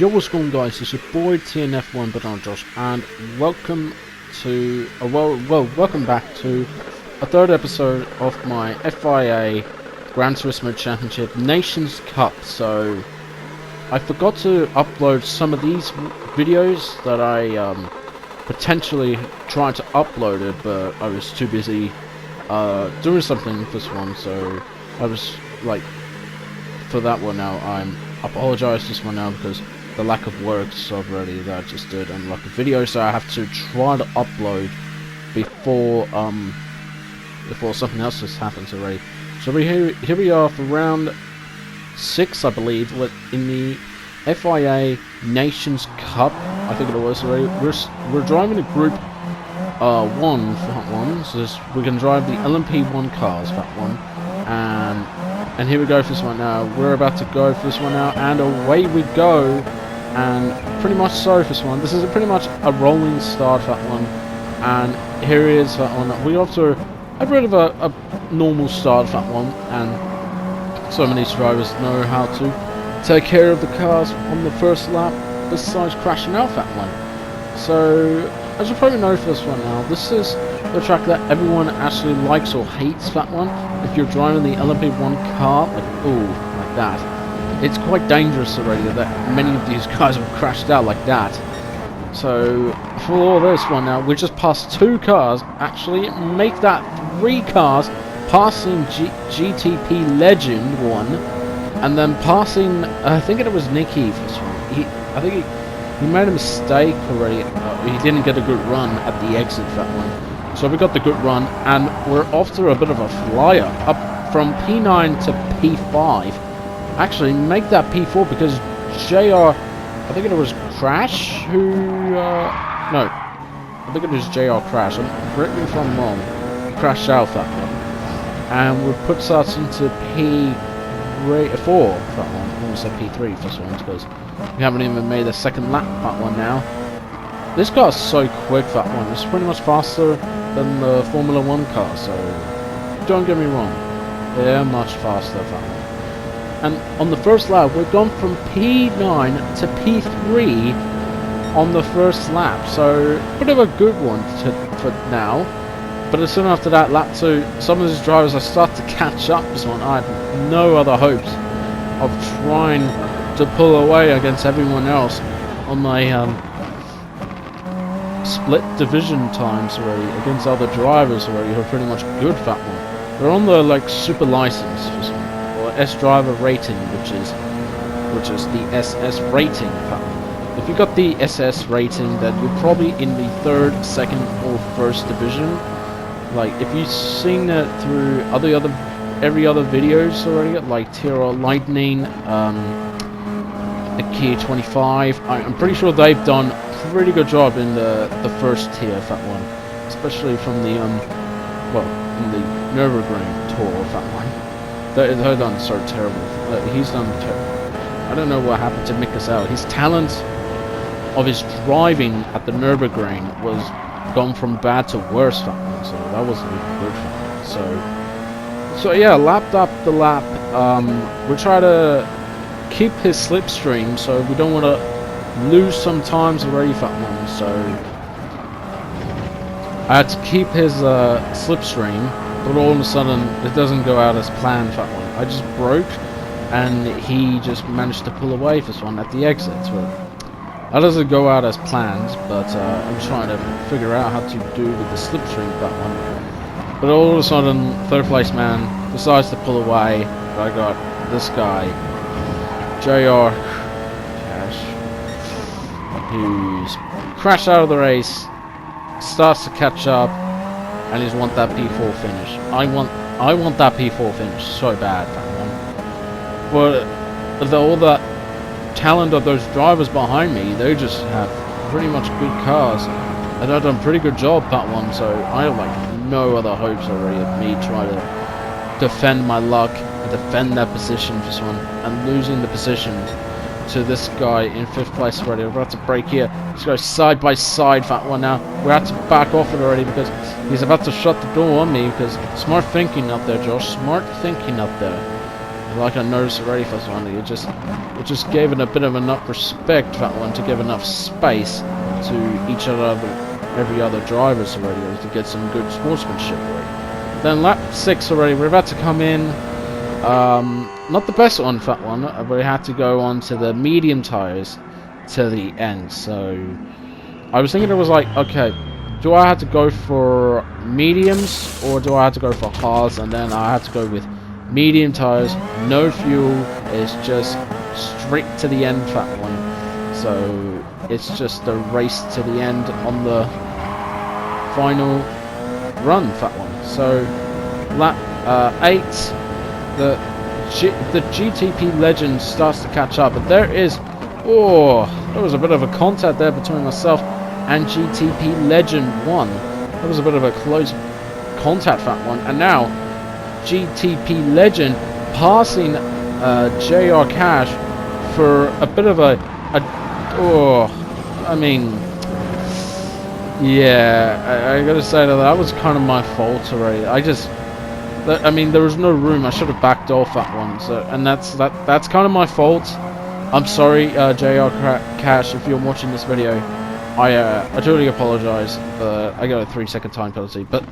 Yo, what's going on, guys? It's your boy TNF1 Banana Josh, and welcome to welcome back to a third episode of my FIA Gran Turismo Championship Nations Cup. So I forgot to upload some of these videos that I potentially tried to upload it, but I was too busy doing something for this one, so I was like, for that one now, I apologize this one now because the lack of works already that I just did and lack of video, so I have to try to upload before something else just happens already. So here we are for round 6, I believe, in the FIA Nations Cup. I think it was already. We're driving a Group 1 for that one, so we can drive the LMP1 cars for that one, and here we go for this one now. We're about to go for this one now, and away we go. And pretty much sorry for this one. This is pretty much a rolling start for that one, and here it is for that one. We're off to a bit of a normal start for that one, and some of these drivers know how to take care of the cars on the first lap, besides crashing out for that one. So, as you probably know for this one now, this is the track that everyone actually likes or hates for that one. If you're driving the LMP1 car, like that, it's quite dangerous already that many of these guys have crashed out like that. So for all this one now, we just passed 2 cars, actually make that 3 cars, passing GTP Legend 1, and then passing, I think it was Nicky for this one. I think he made a mistake already. He didn't get a good run at the exit for that one. So we got the good run, and we're off to a bit of a flyer, up from P9 to P5. Actually, make that P4 because JR, I think it was Crash who, no, I think it was JR Crash, correct me if I'm wrong, crashed out that one. And we put us into P4 for that one, I almost said P3 for this one, because we haven't even made a second lap for that one now. This car is so quick for that one, it's pretty much faster than the Formula 1 car, so don't get me wrong, they're much faster for that one. And on the first lap, we've gone from P9 to P3 on the first lap, so a bit of a good one for now. But as soon after that, lap 2, some of these drivers are starting to catch up this one. I have no other hopes of trying to pull away against everyone else on my split division times already, against other drivers already who are pretty much good for that one. They're on the super license for this one. S driver rating, which is the SS rating. If you got the SS rating, then you're probably in the 3rd, 2nd, or 1st division. Like if you've seen it through every other videos already, like Tiro Lightning, the Kia 25, I'm pretty sure they've done a pretty good job in the 1st tier for that one, especially from the in the Nürburgring tour of that one. They're done so terrible. He's done terrible. I don't know what happened to Mick Gazelle. His talent of his driving at the Nürburgring was gone from bad to worse for him, so that wasn't even good for him. So yeah, lapped up the lap. We try to keep his slipstream, so we don't want to lose some times already for him. So I had to keep his slipstream. But all of a sudden, it doesn't go out as planned for that one. I just broke, and he just managed to pull away for this one at the exit. So that doesn't go out as planned, but I'm trying to figure out how to do with the slipstream for that one. But all of a sudden, 3rd place man decides to pull away. I got this guy, JR Cash, who's crashed out of the race, starts to catch up, and he's want that P4 finish. I want that P4 finish so bad, that one. But all that talent of those drivers behind me, they just have pretty much good cars, and they've done a pretty good job that one. So I have like no other hopes already of me trying to defend my luck and defend that position for this one, and losing the position to this guy in 5th place already. We're about to break here. Let's go side by side for that one now. We're about to back off it already because he's about to shut the door on me. Because smart thinking up there, Josh. Smart thinking up there. Like I noticed already for this one, It just gave it a bit of enough respect, that one, to give enough space to each other, every other drivers already, to get some good sportsmanship already. Then lap 6 already, we're about to come in. Not the best on that one, we had to go on to the medium tires to the end. So I was thinking, it was like, okay, do I have to go for mediums or do I have to go for hards? And then I had to go with medium tires, no fuel, is just straight to the end, that one. So it's just a race to the end on the final run, that one. So lap 8, the GTP Legend starts to catch up, but there was a bit of a contact there between myself and GTP Legend 1. There was a bit of a close contact, that one. And now GTP Legend passing JR Cash for a bit of I mean, yeah, I gotta say that was kind of my fault already. I mean, there was no room. I should have backed off that one. So, and that's kind of my fault. I'm sorry, JR Cash, if you're watching this video. I totally apologize. I got a 3-second time penalty, but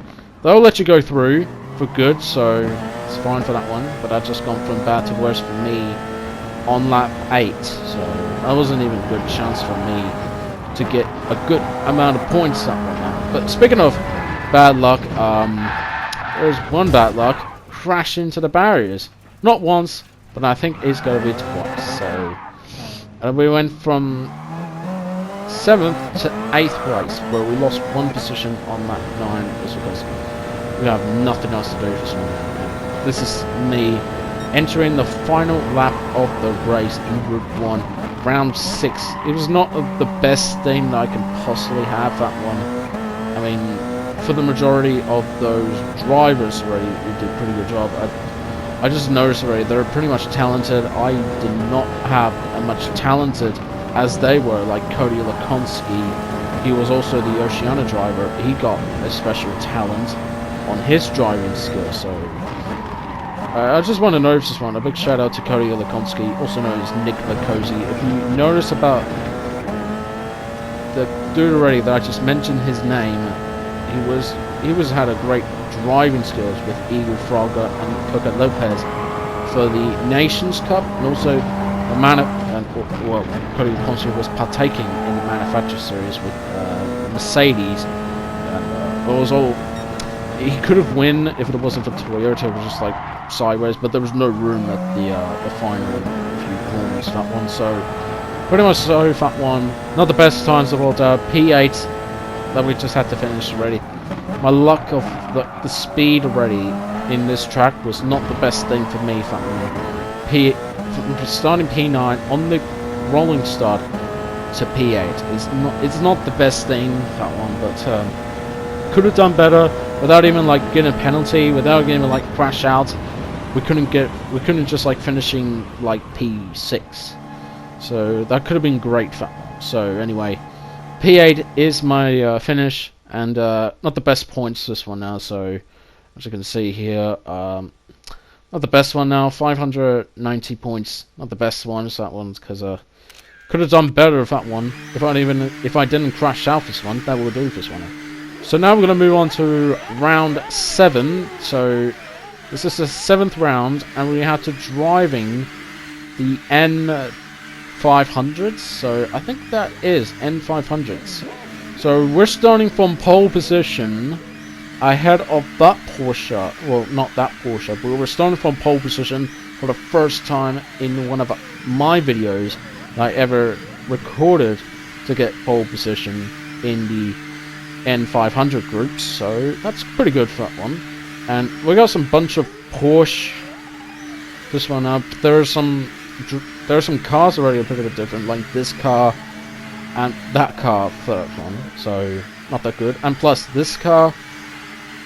they'll let you go through for good, so it's fine for that one. But I've just gone from bad to worse for me on lap 8, so that wasn't even a good chance for me to get a good amount of points that one now. But speaking of bad luck, there's one bad luck, crash into the barriers. Not once, but I think it's going to be twice. So we went from 7th to 8th place, where we lost 1 position on lap 9 just because we have nothing else to do for some reason. This is me entering the final lap of the race in Group 1, round 6. It was not the best thing that I can possibly have, that one. I mean, for the majority of those drivers already, who did a pretty good job. I just noticed already they're pretty much talented. I did not have as much talented as they were, like Cody Lakonski. He was also the Oceania driver. He got a special talent on his driving skill. So I just want to notice this one. A big shout out to Cody Lakonski, also known as Nick Lacosi. If you notice about the dude already that I just mentioned his name, he had a great driving skills with Eagle Fraga and Coca Lopez for the Nations Cup, and also Cody Lakonski was partaking in the Manufacturer Series with Mercedes. And it was all, he could have won if it wasn't for Toyota. It was just like sideways, but there was no room at the final few corners, that one. So pretty much so, that one. Not the best times of all time. P8 that we just had to finish already. My luck of the speed already in this track was not the best thing for me, that one. Starting P9 on the rolling start to P8 it's not the best thing, that one, but could have done better without even like getting a penalty, without even like crash out. We couldn't just like finishing like P6, so that could have been great, that one. So anyway, P8 is my finish, and not the best points this one now. So as you can see here, not the best one now, 590 points. Not the best ones, that one, because could have done better with that one. If I didn't crash out this one, that would do this one. So now we're going to move on to round 7. So this is the 7th round, and we have to driving the N500s. So I think that is N500s. So we're starting from pole position ahead of that Porsche. Well, not that Porsche, but we're starting from pole position for the first time in one of my videos that I ever recorded to get pole position in the N500 groups. So that's pretty good for that one. And we got some bunch of Porsche. This one up. There are some cars already a bit different, like this car and that car for that one. So not that good. And plus this car.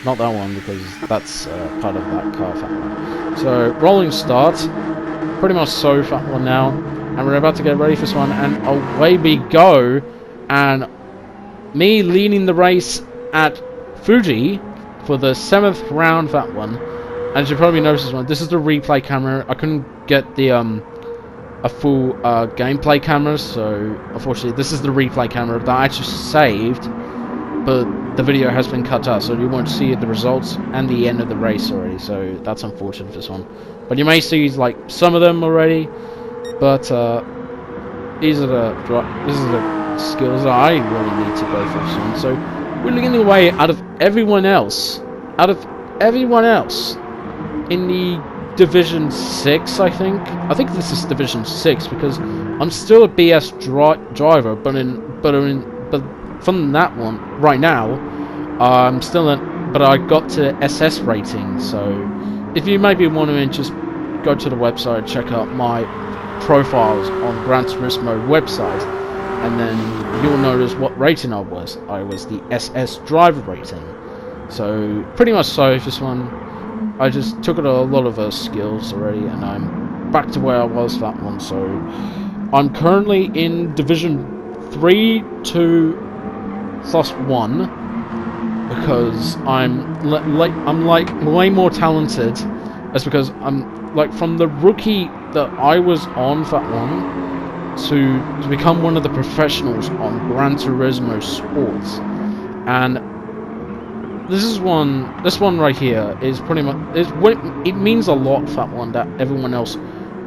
Not that one, because that's part of that car family. So, rolling start. Pretty much so for that one now. And we're about to get ready for this one. And away we go. And me leading the race at Fuji for the 7th round, that one. As you probably noticed this one, this is the replay camera. I couldn't get the a full gameplay camera, so unfortunately this is the replay camera that I actually saved, but the video has been cut out, so you won't see the results and the end of the race already, so that's unfortunate for this one. But you may see like some of them already, but these are the skills that I really need to go for this one. So we're looking away out of everyone else in the Division 6, I think. I think this is Division 6 because I'm still a BS driver, but from that one right now, I'm still in. But I got to SS rating. So if you maybe want to just go to the website, check out my profiles on Gran Turismo website, and then you'll notice what rating I was. I was the SS driver rating. So pretty much so for this one. I just took it a lot of skills already, and I'm back to where I was for that one. So I'm currently in Division 3, 2, plus 1 because I'm like way more talented. That's because I'm like from the rookie that I was on for that one to become one of the professionals on Gran Turismo Sports, and this one right here is pretty much it means a lot for that one that everyone else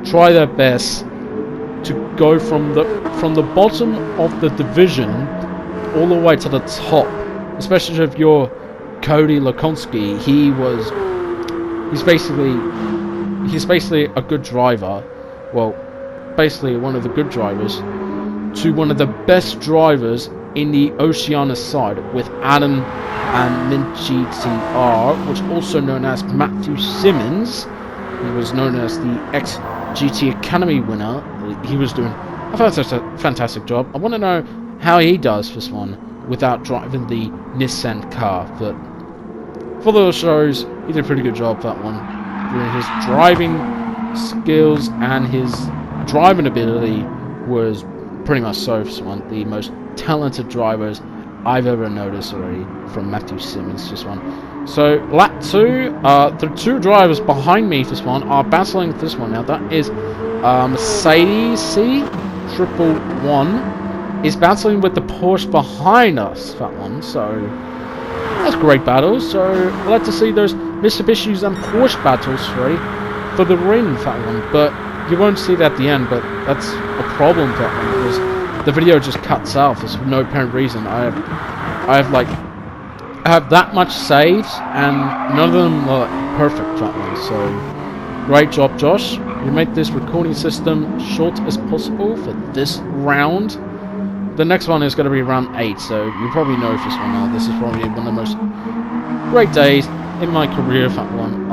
try their best to go from the bottom of the division all the way to the top, especially if you're Cody Lakonsky. He's basically a good driver, well, basically one of the good drivers to one of the best drivers in the Oceania side with Adam and Mint GTR, which also known as Matthew Simmons. He was known as the ex-GT Academy winner. He was doing a fantastic job. I want to know how he does this one without driving the Nissan car, but for those shows, he did a pretty good job for that one. His driving skills and his driving ability was pretty much so for this one. The most talented drivers I've ever noticed already from Matthew Simmons this one. So lap 2, the two drivers behind me for this one are battling for this one. Now that is Mercedes C111 is battling with the Porsche behind us for that one. So that's great battles. So I'd like to see those Mitsubishis and Porsche battles for the win for that one. But you won't see that at the end, but that's a problem for that one because the video just cuts out for no apparent reason. I have that much saved, and none of them are perfect for that one. So great job, Josh. You made this recording system short as possible for this round. The next one is going to be round 8, so you probably know this one now. This is probably one of the most great days in my career for that one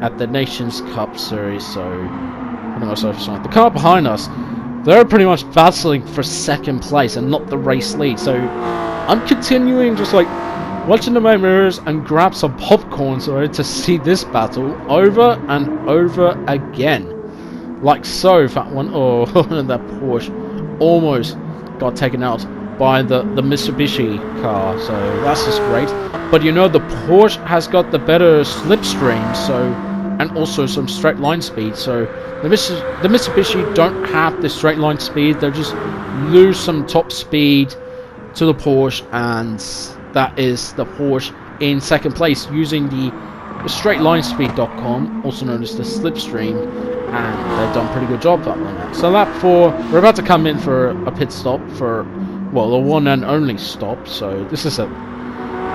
at the Nations Cup series. So pretty much so for this one. The car behind us, they're pretty much battling for second place and not the race lead. So I'm continuing just like watching the mirrors and grab some popcorn to see this battle over and over again. Like so, that one. Oh, that Porsche almost got taken out by the Mitsubishi car. So that's just great. But you know the Porsche has got the better slipstream, and also some straight line speed. So the Mitsubishi don't have the straight line speed. They'll just lose some top speed to the Porsche, and that is the Porsche in second place using the straightlinespeed.com, also known as the slipstream, and they've done a pretty good job that one. So lap 4, we're about to come in for a pit stop for, well, the one and only stop. So this is a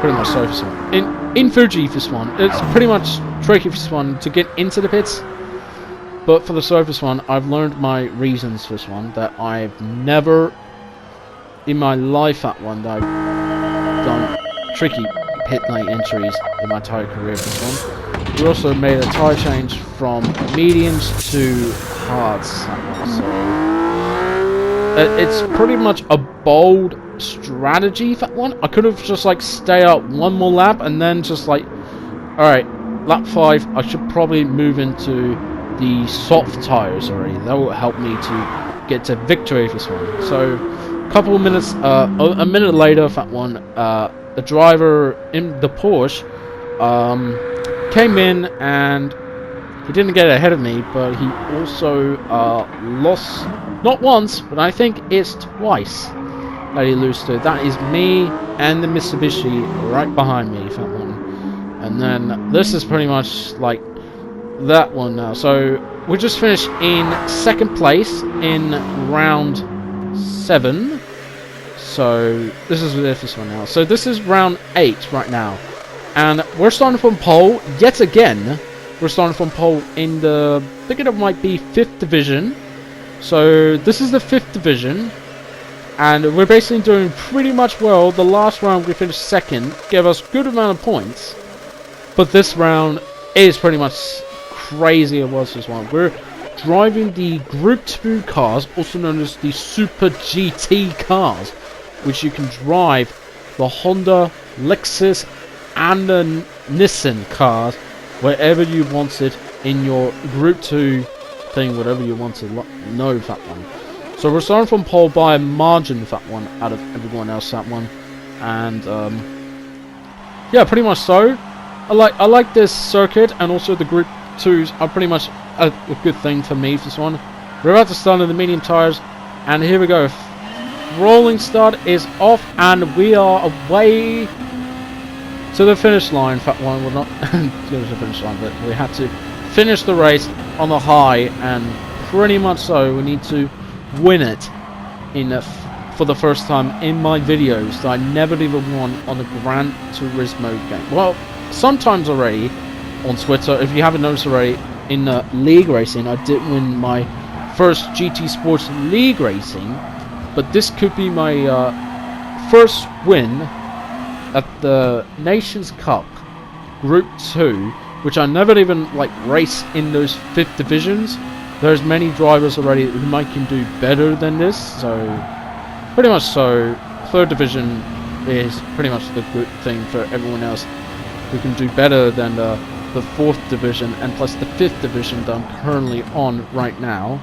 pretty much so for this one. In Fuji for this one, it's pretty much tricky for this one to get into the pits. But for the surface one, I've learned my reasons for this one, that I've never in my life that I've done tricky pit lane entries in my entire career for this one. We also made a tyre change from mediums to hards. So it's pretty much a bold strategy for that one. I could have just like stay out one more lap and then just like, alright, lap 5 I should probably move into the soft tires already. That will help me to get to victory for this one. So a couple of minutes, a minute later for that one, the driver in the Porsche came in and he didn't get ahead of me, but he also lost not once, but I think it's twice that he loses to. That is me and the Mitsubishi right behind me, that one. And then this is pretty much like that one now. So we just finished in 2nd place in round 7. So this is this one now. So this is round 8 right now, and we're starting from pole yet again. We're starting from pole in the, I think it might be 5th division. So this is the 5th division, and we're basically doing pretty much well. The last round we finished 2nd, gave us good amount of points, but this round is pretty much crazy. It was this one. We're driving the Group 2 cars, also known as the Super GT cars, which you can drive the Honda, Lexus, and the Nissan cars wherever you want it in your Group 2 thing, whatever you want to know that one. So we're starting from pole by a margin, that one, out of everyone else, that one. And yeah, pretty much so. I like this circuit, and also the Group 2s are pretty much a good thing for me for this one. We're about to start on the medium tires, and here we go. Rolling start is off, and we are away to the finish line. In fact, one will not go to the finish line, but we had to finish the race on the high, and pretty much so. We need to win it for the first time in my videos that I never even won on the Gran Turismo game. Well, sometimes already on Twitter, if you haven't noticed already, in league racing, I did win my first GT Sports League racing, but this could be my first win at the Nations Cup Group 2, which I never even race in those 5th divisions. There's many drivers already who might can do better than this, so pretty much so 3rd division is pretty much the good thing for everyone else who can do better than the 4th division, and plus the 5th division that I'm currently on right now.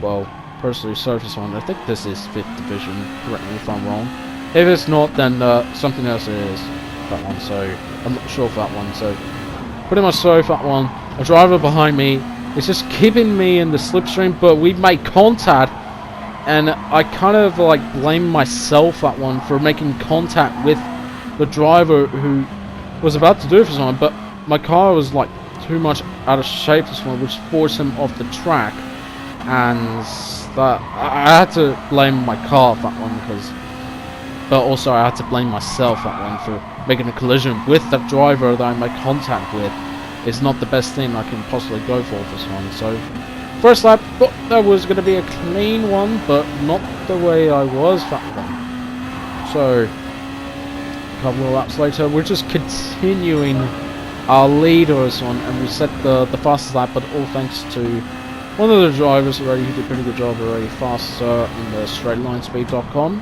Well, personally, surface one, I think this is 5th division, correct me if I'm wrong. If it's not, then something else is that one, so I'm not sure of that one. So pretty much so that one. A driver behind me is just keeping me in the slipstream, but we made contact, and I kind of blame myself that one for making contact with the driver who was about to do this one, but my car was too much out of shape this one, which forced him off the track, and that I had to blame my car for that one, but also I had to blame myself that one for making a collision with the driver that I made contact with. It's not the best thing I can possibly go for this one. So first lap, thought that was going to be a clean one, but not the way I was that one. So a couple of laps later, we're just continuing our lead on this one, and we set the fastest lap, but all thanks to one of the drivers already who did a pretty good job already, faster in the straightlinespeed.com.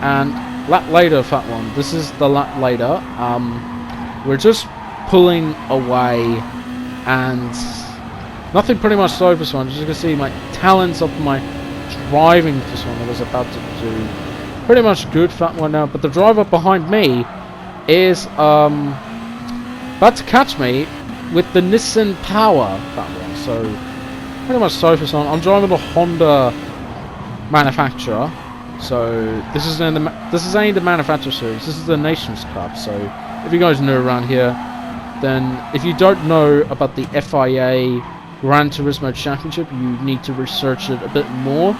And lap later, that one. This is the lap later. We're just pulling away, and nothing pretty much slow this one. As you can see, my talents of my driving this one I was about to do pretty much good for that one now. But the driver behind me is about to catch me with the Nissan Power, that one. So pretty much so for this one. I'm driving the Honda manufacturer. So this is only the manufacturer series. This is the Nations Cup. So if you guys know around here, then if you don't know about the FIA Gran Turismo Championship, you need to research it a bit more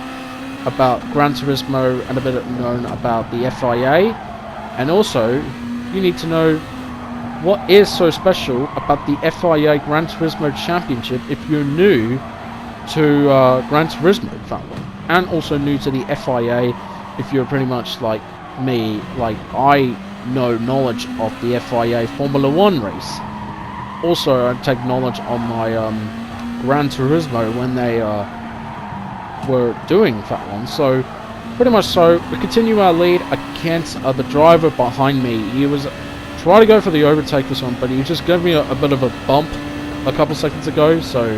about Gran Turismo and a bit known about the FIA, and also you need to know what is so special about the FIA Gran Turismo Championship if you're new to Gran Turismo, and also new to the FIA if you're pretty much like me, like I know knowledge of the FIA Formula 1 race. Also, I take knowledge on my Gran Turismo when they were doing that one. So, pretty much so, we continue our lead against the driver behind me. He was trying to go for the overtake this one, but he just gave me a bit of a bump a couple seconds ago, so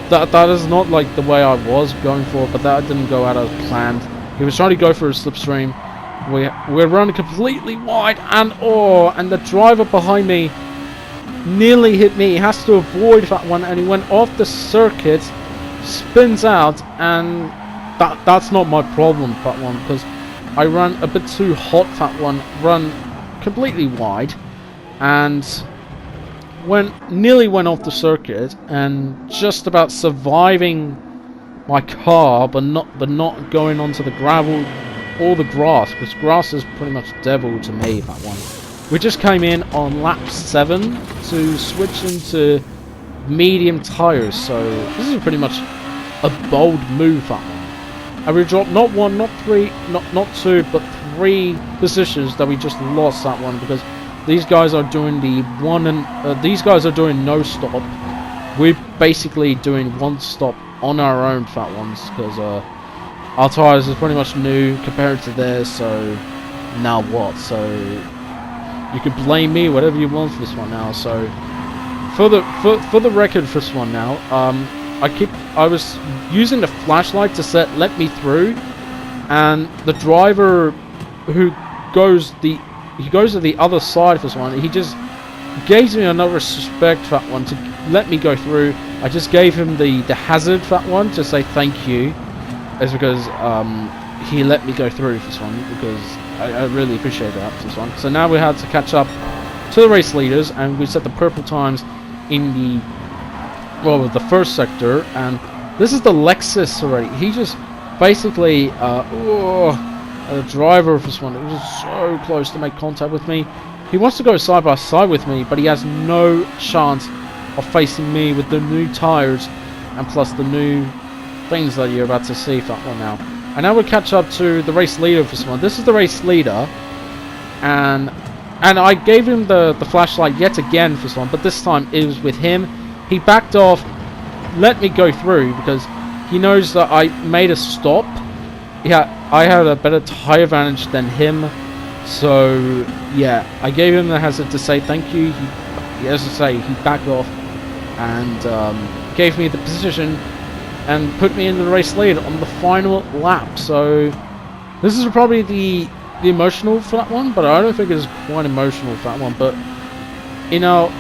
that is not like the way I was going for, but that didn't go out as planned. He was trying to go for a slipstream. We're running completely wide, and the driver behind me nearly hit me. He has to avoid that one, and he went off the circuit, spins out, and that's not my problem, that one, because I ran a bit too hot, that one, run completely wide, and nearly went off the circuit, and just about surviving my car, but not going onto the gravel or the grass, because grass is pretty much devil to me, that one. We just came in on lap 7 to switch into medium tires, so this is pretty much a bold move, that one. And we dropped not 1, not 3, not 2, but 3 positions that we just lost, that one, because these guys are doing these guys are doing no stop. We're basically doing 1 stop on our own, fat ones, because our tires is pretty much new compared to theirs. So now what? So you can blame me whatever you want for this one now. So for the record for this one now, I was using the flashlight to let me through, and the driver who goes to the other side of this one, he just gave me another respect for that one to let me go through. I just gave him the hazard for that one to say thank you. It's because he let me go through for this one, because I really appreciate that for this one. So now we had to catch up to the race leaders, and we set the purple times in the first sector, and this is the Lexus already. He just basically the driver of this one, it was so close to make contact with me. He wants to go side by side with me, but he has no chance of facing me with the new tires and plus the new things that you're about to see for that one now. And now we'll catch up to the race leader for this one. This is the race leader, and I gave him the flashlight yet again for this one, but this time it was with him. He backed off, let me go through, because he knows that I made a stop. Yeah, I had a better tire advantage than him, so yeah, I gave him the hazard to say thank you. As I say, he backed off and gave me the position and put me in the race lead on the final lap. So this is probably the emotional for that one, but I don't think it's quite emotional for that one. But you know,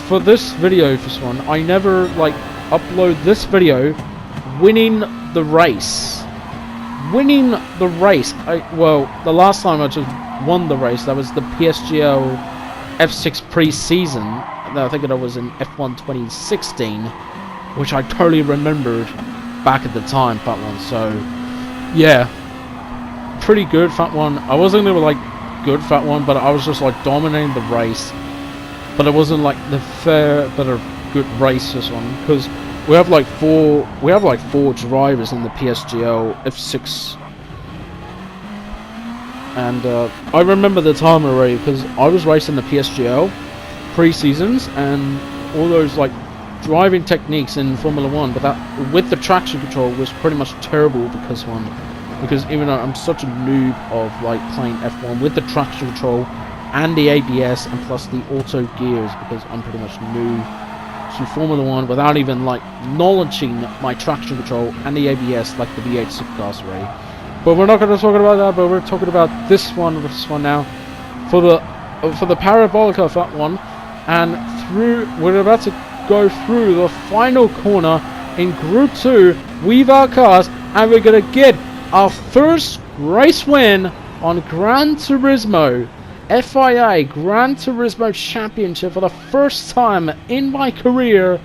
for this video, for this one, I never upload this video winning the race. Winning the race. The last time I just won the race, that was the PSGL F6 pre-season. I think that was in F1 2016, which I totally remembered back at the time, that one. So yeah, pretty good, that one. I wasn't really good, that one, but I was just dominating the race. But it wasn't the fair but a good race, this one, because we have four drivers in the PSGL F6, and I remember the time already because I was racing the PSGL pre-seasons and all those driving techniques in Formula 1, but that with the traction control was pretty much terrible because even though I'm such a noob of playing F1 with the traction control and the ABS and plus the auto gears, because I'm pretty much new to Formula 1 without even knowledging my traction control and the ABS like the V8 Supercars already. But we're not going to talk about that, but we're talking about this one now for the Parabolica of that one, and we're about to go through the final corner in Group 2 with our cars, and we're going to get our first race win on Gran Turismo. FIA Gran Turismo Championship for the first time in my career.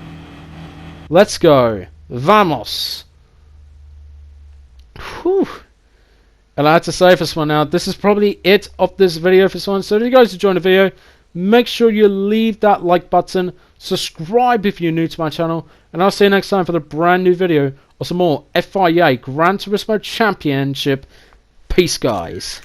Let's go. Vamos. Whew. And I have to say for this one now, this is probably it of this video for this one. So if you guys enjoyed the video, make sure you leave that like button, subscribe if you're new to my channel, and I'll see you next time for the brand new video or some more FIA Gran Turismo Championship. Peace, guys.